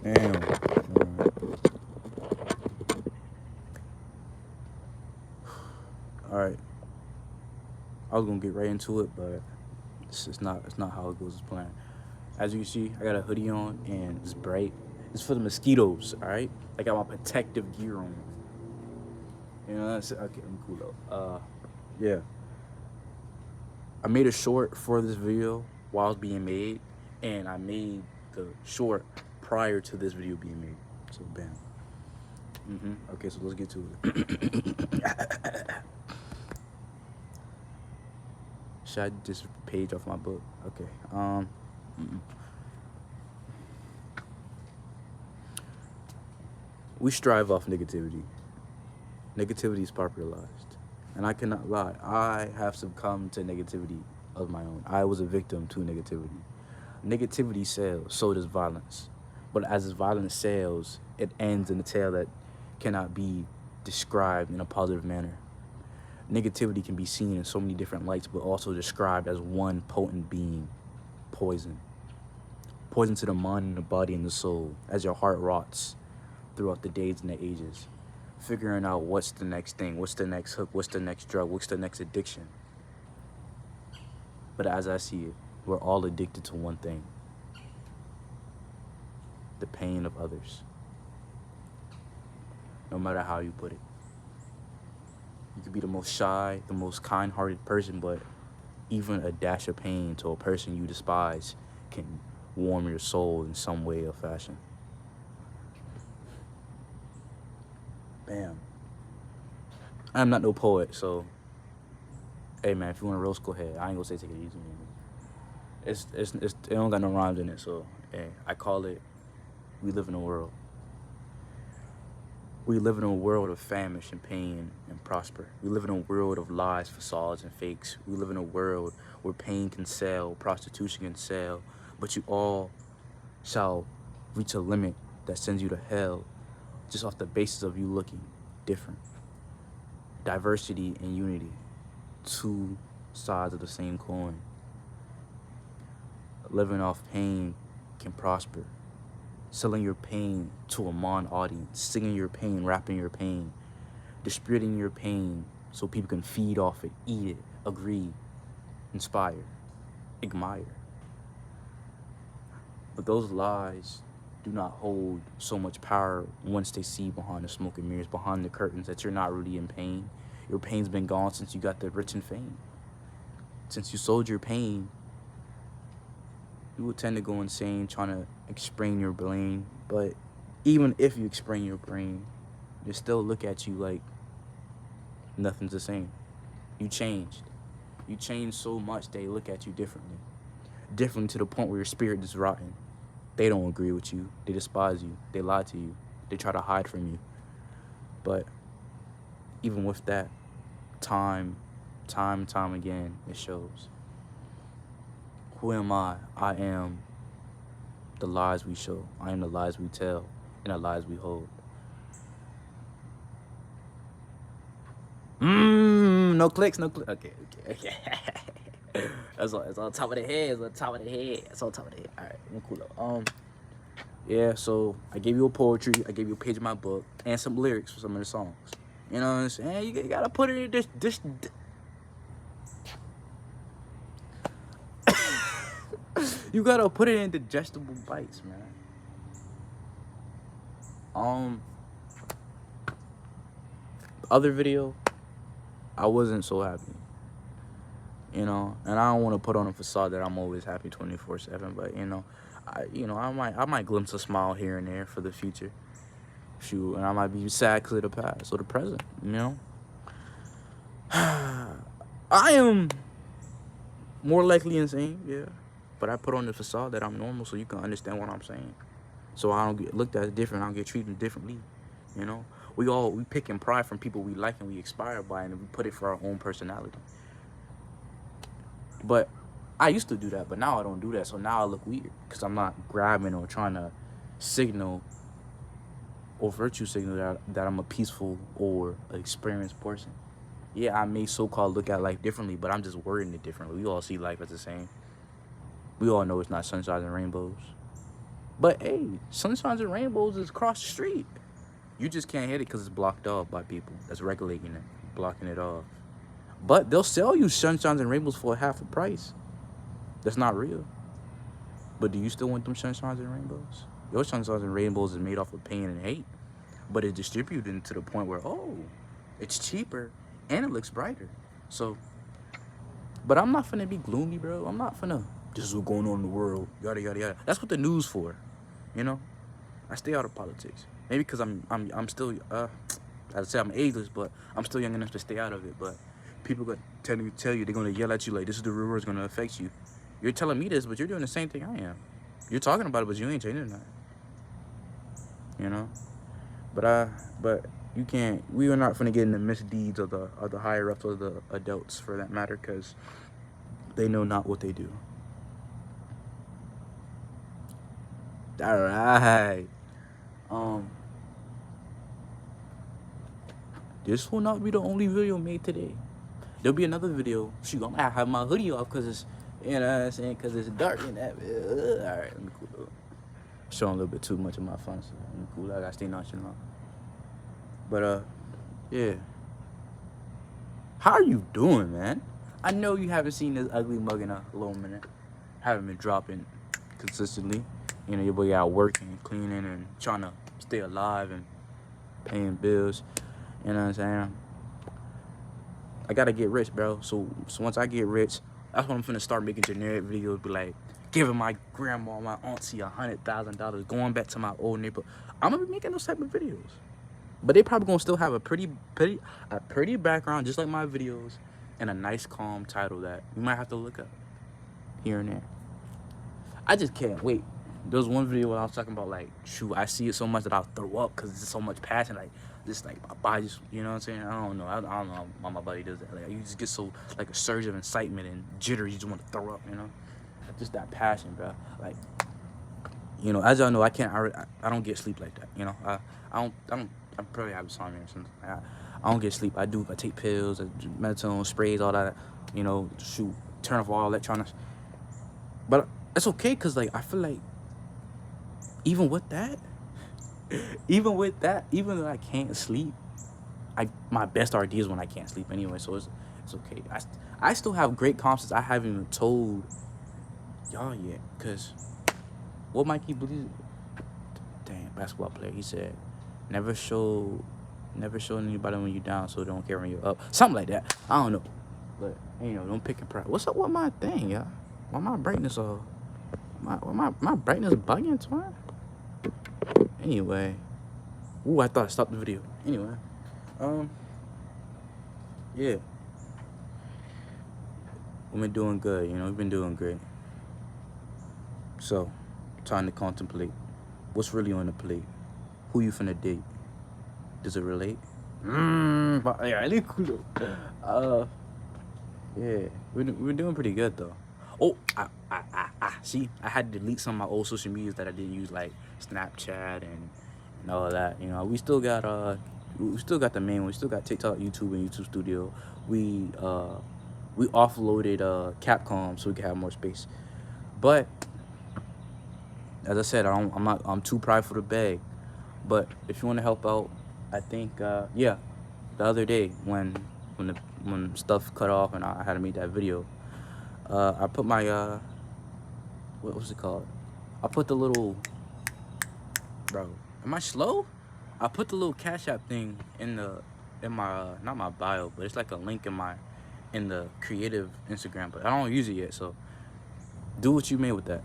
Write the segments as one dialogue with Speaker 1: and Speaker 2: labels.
Speaker 1: Damn. All right. I was gonna get right into it, but it's not how it goes as planned. As you can see, I got a hoodie on and it's bright. It's for the mosquitoes. All right. I got my protective gear on. You know, that's okay. I'm cool though. Yeah. I made a short for this video while it's being made, and I made the short prior to this video being made. So bam. Okay, so let's get to it. Should I just page off my book? Okay. We strive off negativity. Negativity is popularized, and I cannot lie. I have succumbed to negativity of my own. I was a victim to negativity. Negativity sells, so does violence. But as violence sells, it ends in a tale that cannot be described in a positive manner. Negativity can be seen in so many different lights, but also described as one potent being, poison. Poison to the mind and the body and the soul, as your heart rots throughout the days and the ages. Figuring out what's the next thing, what's the next hook, what's the next drug, what's the next addiction. But as I see it, we're all addicted to one thing: the pain of others. No matter how you put it. You could be the most shy, the most kind-hearted person, but even a dash of pain to a person you despise can warm your soul in some way or fashion. Bam. I'm not no poet, so hey man, if you want to roast, go ahead. I ain't gonna say take it easy, man. It don't got no rhymes in it, so hey, I call it we live in a world. We live in a world of famish and pain and prosper. We live in a world of lies, facades, and fakes. We live in a world where pain can sell, prostitution can sell, but you all shall reach a limit that sends you to hell just off the basis of you looking different. Diversity and unity, two sides of the same coin. Living off pain can prosper. Selling your pain to a audience, singing your pain, rapping your pain, disputing your pain so people can feed off it, eat it, agree, inspire, admire. But those lies do not hold so much power once they see behind the smoke and mirrors, behind the curtains, that you're not really in pain. Your pain's been gone since you got the rich and fame. Since you sold your pain, you will tend to go insane trying to explain your brain. But even if you explain your brain, they still look at you like nothing's the same. You changed. You changed so much they look at you differently. Different to the point where your spirit is rotten. They don't agree with you. They despise you. They lie to you. They try to hide from you. But even with that, time and time again, it shows. Who am I? I am the lies we show. I am the lies we tell and the lies we hold. No clicks, no clicks. Okay. That's on top of the head. It's on top of the head. It's on top of the head. All right, I'm cool though. Yeah. So I gave you a poetry. I gave you a page of my book and some lyrics for some of the songs. You know what I'm saying? You gotta put it in this. You gotta put it in digestible bites, man. Other video, I wasn't so happy. You know, and I don't want to put on a facade that I'm always happy 24/7. But I might glimpse a smile here and there for the future. Shoot, and I might be sad because of the past or the present. You know, I am more likely insane, yeah. But I put on the facade that I'm normal so you can understand what I'm saying. So I don't get looked at different. I don't get treated differently. You know, we pick and pride from people we like and we aspire by, and we put it for our own personality. But I used to do that, but now I don't do that. So now I look weird because I'm not grabbing or trying to signal or virtue signal that I'm a peaceful or an experienced person. Yeah, I may so-called look at life differently, but I'm just wording it differently. We all see life as the same. We all know it's not sunshine and rainbows. But hey, Sunshines and Rainbows is across the street. You just can't hit it because it's blocked off by people that's regulating it, blocking it off. But they'll sell you Sunshines and Rainbows for half the price. That's not real. But do you still want them Sunshines and Rainbows? Your Sunshines and Rainbows is made off of pain and hate. But it's distributed to the point where, oh, it's cheaper and it looks brighter. So, but I'm not finna be gloomy, bro. I'm not finna, this is what's going on in the world, yada, yada, yada. That's what the news for, you know? I stay out of politics. Maybe because I'm still, I'd say I'm ageless, but I'm still young enough to stay out of it. But people got tell you, they're going to yell at you like, this is the real world, it's going to affect you. You're telling me this, but you're doing the same thing I am. You're talking about it, but you ain't changing nothing. You know? But you can't, we are not finna get in the misdeeds of the higher ups or the adults for that matter, because they know not what they do. All right. This will not be the only video made today. There'll be another video. Shoot, I'm gonna have my hoodie off because it's, you know what I'm saying, because it's dark in that. All right, let me cool up. Showing a little bit too much of my fun, so let me cool. I gotta stay nonchalant. But yeah. How are you doing, man? I know you haven't seen this ugly mug in a little minute. Haven't been dropping consistently. You know, your boy out working, cleaning, and trying to stay alive and paying bills. You know what I'm saying? I gotta get rich, bro. So once I get rich, that's when I'm finna start making generic videos. Be like, giving my grandma, my auntie $100,000, going back to my old neighborhood. I'm gonna be making those type of videos. But they probably gonna still have a pretty background, just like my videos, and a nice, calm title that you might have to look up here and there. I just can't wait. There was one video where I was talking about, like, shoot, I see it so much that I'll throw up because there's so much passion. Like, just like my body, just, you know what I'm saying? I don't know. I don't know why my body does that. Like, you just get so, like, a surge of excitement and jitter. You just want to throw up, you know? Just that passion, bro. Like, you know, as y'all know, I don't get sleep like that. You know, I'm probably have insomnia or something. I don't get sleep. I take pills, melatonin sprays, all that. You know, shoot, turn off all electronics. But it's okay, cause like I feel like even with that, even though I can't sleep, my best ideas when I can't sleep anyway. So it's okay. I still have great confidence. I haven't even told y'all yet, cause what Mikey believes. Damn, basketball player. He said, never show anybody when you're down, so they don't care when you're up. Something like that. I don't know, but you know, don't pick and pride. What's up with my thing, y'all? Why my brightness all? My brightness bugging, twine? Anyway. Ooh, I thought I stopped the video. Anyway. Yeah. We've been doing good, you know, we've been doing great. So, time to contemplate. What's really on the plate? Who you finna date? Does it relate? Yeah, we're doing pretty good though. Oh, see, I had to delete some of my old social medias that I didn't use, like Snapchat and all of that. You know, we still got the main one. We still got TikTok, YouTube, and YouTube Studio. We offloaded Capcom so we could have more space. But as I said, I'm too prideful to beg. But if you want to help out, I think yeah, the other day when stuff cut off and I had to make that video, I put my what was it called? I put the little, bro, am I slow? I put the little Cash App thing in my not my bio, but it's like a link in the creative Instagram, but I don't use it yet, so do what you may with that.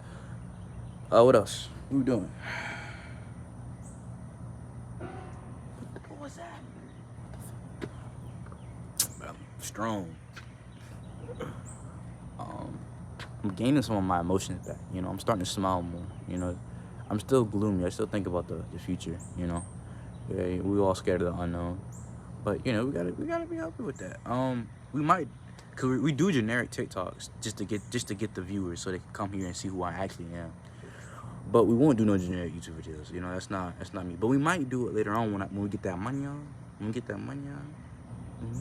Speaker 1: What else? What we doing? What was that? I'm strong. I'm gaining some of my emotions back. You know, I'm starting to smile more. You know, I'm still gloomy. I still think about the future. You know, yeah, we all scared of the unknown, but you know, we gotta be happy with that. We might, cause we do generic TikToks just to get the viewers so they can come here and see who I actually am. But we won't do no generic YouTube videos. You know, that's not me. But we might do it later on when we get that money on. When we get that money on.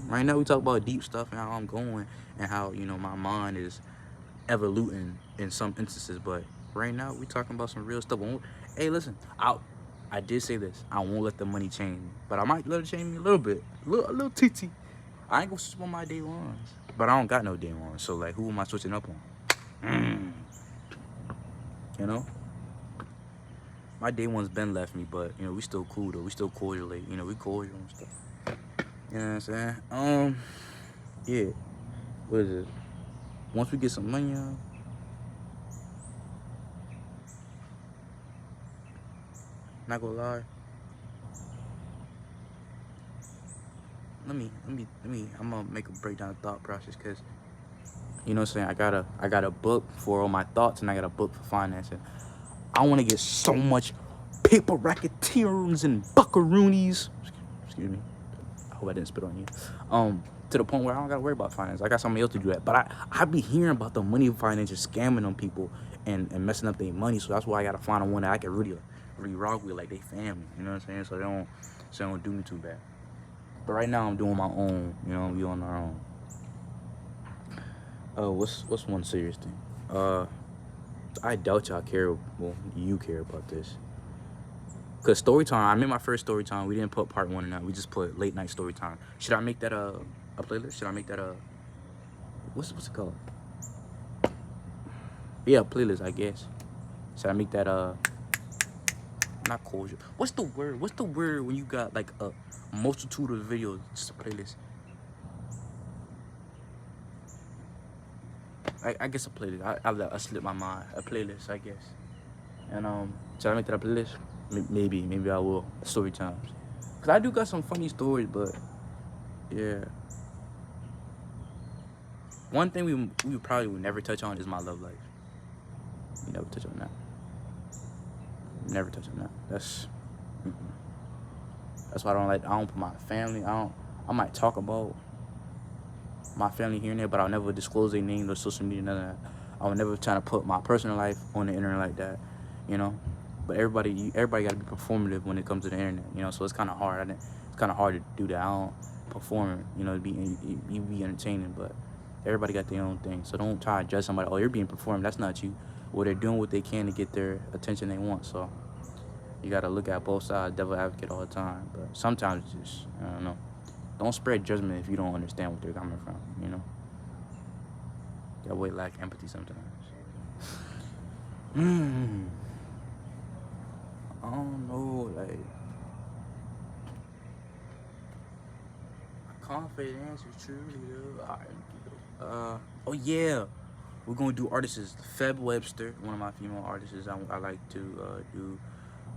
Speaker 1: Right now we talk about deep stuff and how I'm going and how, you know, my mind is evoluting in some instances. But right now we talking about some real stuff. Hey, listen, I did say this. I won't let the money change me, but I might let it change me a little bit, a little TT. I ain't gonna switch on my day ones, but I don't got no day ones. So like, who am I switching up on? You know, my day one's been left me, but you know we still cool though. We still cordial, you know, we cordial and stuff. You know what I'm saying? Yeah. What is it? Once we get some money on, not gonna lie. Let me. I'm gonna make a breakdown of thought process, cause you know what I'm saying. I got a book for all my thoughts, and I got a book for financing. I want to get so much paper racketeers and buckaroonies. Excuse me. I hope I didn't spit on you. To the point where I don't gotta worry about finance. I got somebody else to do that. But I be hearing about the money financiers scamming on people and messing up their money. So that's why I gotta find one that I can really rock with, like they family. You know what I'm saying? So they don't do me too bad. But right now I'm doing my own. You know, we on our own. What's one serious thing? I doubt y'all care. Well, you care about this. Cause story time, I made my first story time. We didn't put part 1 in that. We just put late night story time. Should I make that a playlist? Should I make that a what's it called? Yeah, playlist, I guess. Should I make that not cordial? What's the word? What's the word when you got like a multitude of videos? Just a playlist. I guess a playlist. I slipped my mind. A playlist, I guess. And should I make that a playlist? Maybe I will. Story times. Cause I do got some funny stories, but yeah. One thing we probably would never touch on is my love life. We never touch on that. Never touch on that. That's why I don't put my family. I might talk about my family here and there, but I'll never disclose their name or social media, none of that. I would never try to put my personal life on the internet like that, you know. But everybody got to be performative when it comes to the internet, you know. So it's kind of hard. It's kind of hard to do that. I don't perform, you know, you be entertaining, but everybody got their own thing. So don't try to judge somebody. Oh, you're being performed. That's not you. Well, they're doing what they can to get their attention they want. So you got to look at both sides, devil advocate all the time. But sometimes it's just, I don't know. Don't spread judgment if you don't understand what they're coming from, you know. That way lack empathy sometimes. I don't know, like, my confident answer is truly though. Oh yeah, we're gonna do artists. Feb Webster, one of my female artists. I like to do.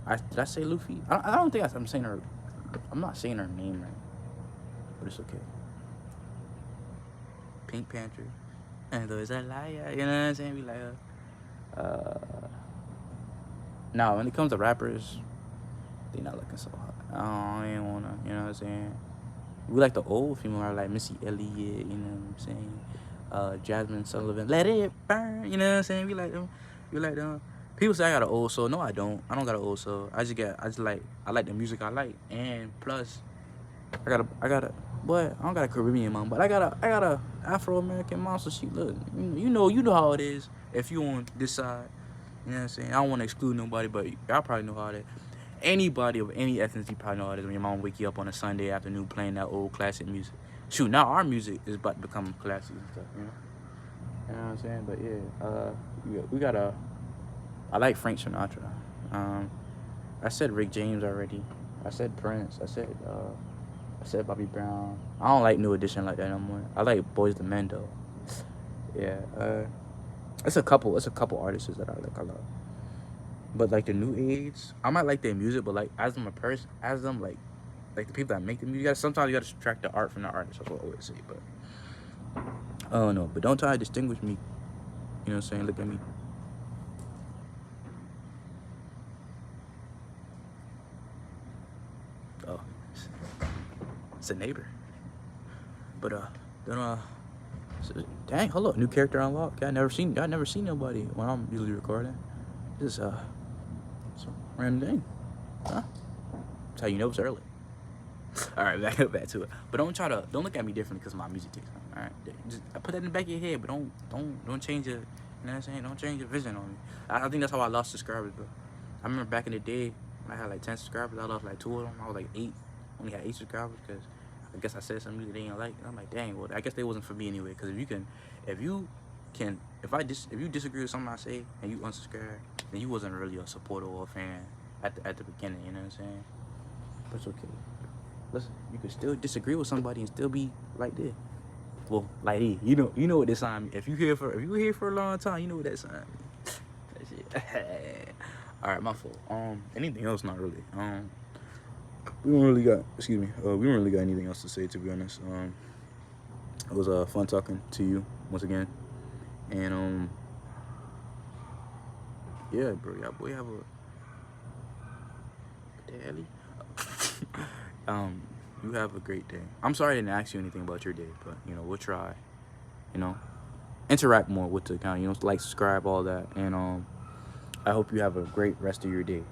Speaker 1: Did I say Luffy? I don't think I'm saying her. I'm not saying her name right, but it's okay. Pink Panther, and those are liar. You know what I'm saying? We like her. Now, when it comes to rappers, they not looking so hot. I ain't wanna, you know what I'm saying? We like the old female, like Missy Elliott, you know what I'm saying? Jasmine Sullivan, Let It Burn, you know what I'm saying? We like them. People say I got an old soul. No, I don't. I don't got an old soul. I like the music I like, and plus, I got a, boy, I don't got a Caribbean mom, but I got a Afro-American mom. So she look, you know how it is if you on this side. You know what I'm saying? I don't want to exclude nobody, but y'all probably know how that. Anybody of any ethnicity probably know how it is when your mom wake you up on a Sunday afternoon playing that old classic music. Shoot, now our music is about to become classic and stuff, you know? You know what I'm saying? But yeah, we got I like Frank Sinatra. I said Rick James already. I said Prince. I said Bobby Brown. I don't like New Edition like that no more. I like Boyz II Men though. Yeah, it's a couple artists that I like a lot. But like the new age, I might like their music, but like as them a person, as them like the people that make the music, sometimes you gotta subtract the art from the artist. That's what I always say. But I don't know. But don't try to distinguish me. You know what I'm saying? Look at me. Oh, it's a neighbor. But don't dang, hold up, new character unlocked. I never seen nobody when I'm usually recording. This is some random thing. Huh? That's how you know it's early. All right, back to it. But don't look at me different because my music takes time. All right, just put that in the back of your head, but don't change your, you know what I'm saying? Don't change your vision on me. I think that's how I lost subscribers, bro. I remember back in the day when I had like 10 subscribers, I lost like 2 of them. I was like 8, only had 8 subscribers because I guess I said something that they didn't like. And I'm like, dang, well, I guess they wasn't for me anyway. Because if you disagree with something I say and you unsubscribe, then you wasn't really a supporter or a fan at the beginning. You know what I'm saying? But it's okay. Listen, you can still disagree with somebody and still be like this. Well, like this. You know what this sign mean. If you here for a long time, you know what that sign mean. That shit. All right, my fault. Anything else? Not really. We don't really got. Excuse me. We don't really got anything else to say, to be honest. It was fun talking to you once again, and yeah, bro. Y'all boy have a daily. You have a great day. I'm sorry I didn't ask you anything about your day, but we'll try. Interact more with the account. Like, subscribe, all that, and I hope you have a great rest of your day.